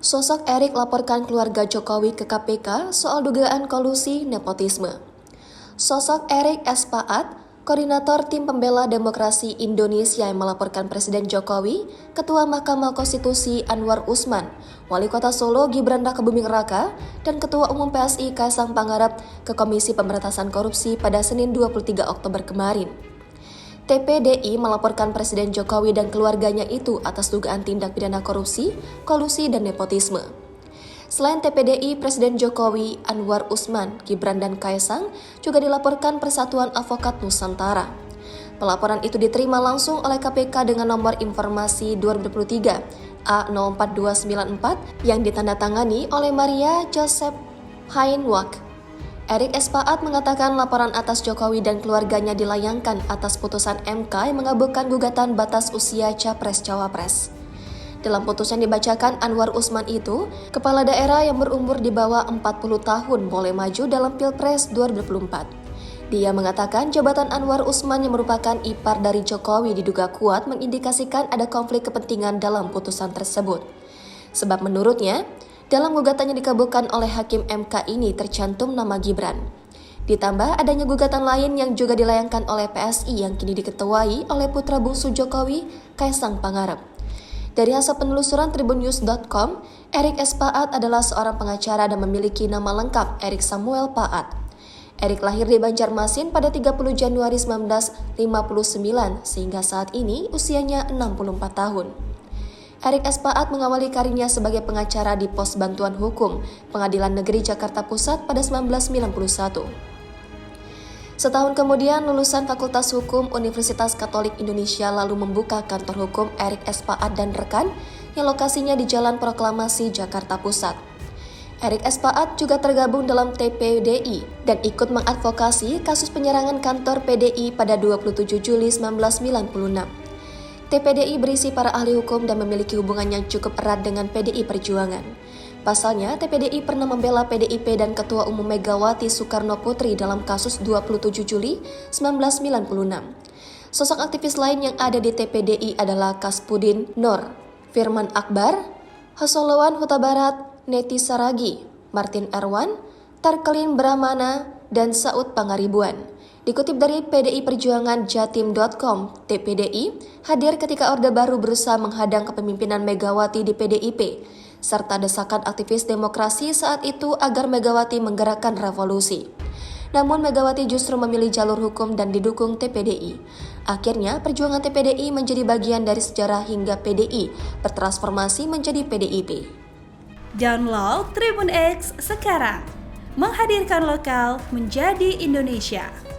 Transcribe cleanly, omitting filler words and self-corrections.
Sosok Erik laporkan keluarga Jokowi ke KPK soal dugaan kolusi nepotisme. Sosok Erik S. Paat, Koordinator Tim Pembela Demokrasi Indonesia yang melaporkan Presiden Jokowi, Ketua Mahkamah Konstitusi Anwar Usman, Wali Kota Solo Gibran Rakabuming Raka, dan Ketua Umum PSI Kaisang Pangarep ke Komisi Pemberantasan Korupsi pada Senin 23 Oktober kemarin. TPDI melaporkan Presiden Jokowi dan keluarganya itu atas dugaan tindak pidana korupsi, kolusi, dan nepotisme. Selain TPDI, Presiden Jokowi, Anwar Usman, Gibran, dan Kaisang juga dilaporkan Persatuan Advokat Nusantara. Pelaporan itu diterima langsung oleh KPK dengan nomor informasi 2023 A04294 yang ditandatangani oleh Maria Joseph Hainwak. Erik S. Paat mengatakan laporan atas Jokowi dan keluarganya dilayangkan atas putusan MK yang mengabulkan gugatan batas usia Capres-Cawapres. Dalam putusan dibacakan Anwar Usman itu, kepala daerah yang berumur di bawah 40 tahun boleh maju dalam Pilpres 2024. Dia mengatakan jabatan Anwar Usman yang merupakan ipar dari Jokowi diduga kuat mengindikasikan ada konflik kepentingan dalam putusan tersebut. Sebab menurutnya, dalam gugatannya dikabulkan oleh Hakim MK ini tercantum nama Gibran. Ditambah adanya gugatan lain yang juga dilayangkan oleh PSI yang kini diketuai oleh putra bungsu Jokowi, Kaisang Pangarep. Dari hasil penelusuran tribunnews.com, Erik S. Paat adalah seorang pengacara dan memiliki nama lengkap Erik Samuel Paat. Erik lahir di Banjarmasin pada 30 Januari 1959 sehingga saat ini usianya 64 tahun. Erik S. Paat mengawali karirnya sebagai pengacara di Pos Bantuan Hukum, Pengadilan Negeri Jakarta Pusat pada 1991. Setahun kemudian, lulusan Fakultas Hukum Universitas Katolik Indonesia lalu membuka kantor hukum Erik S. Paat dan rekan yang lokasinya di Jalan Proklamasi, Jakarta Pusat. Erik S. Paat juga tergabung dalam TPDI dan ikut mengadvokasi kasus penyerangan kantor PDI pada 27 Juli 1996. TPDI berisi para ahli hukum dan memiliki hubungan yang cukup erat dengan PDI Perjuangan. Pasalnya, TPDI pernah membela PDIP dan Ketua Umum Megawati Soekarno Putri dalam kasus 27 Juli 1996. Sosok aktivis lain yang ada di TPDI adalah Kaspudin Nur, Firman Akbar, Hasolowan Huta Barat, Neti Saragi, Martin Erwan, Tarkelin Brahmana, dan Saud Pangaribuan. Dikutip dari PDI Perjuangan Jatim.com, TPDI hadir ketika Orde Baru berusaha menghadang kepemimpinan Megawati di PDIP, serta desakan aktivis demokrasi saat itu agar Megawati menggerakkan revolusi. Namun Megawati justru memilih jalur hukum dan didukung TPDI. Akhirnya perjuangan TPDI menjadi bagian dari sejarah hingga PDI bertransformasi menjadi PDIP. Download Tribun X sekarang, menghadirkan lokal menjadi Indonesia.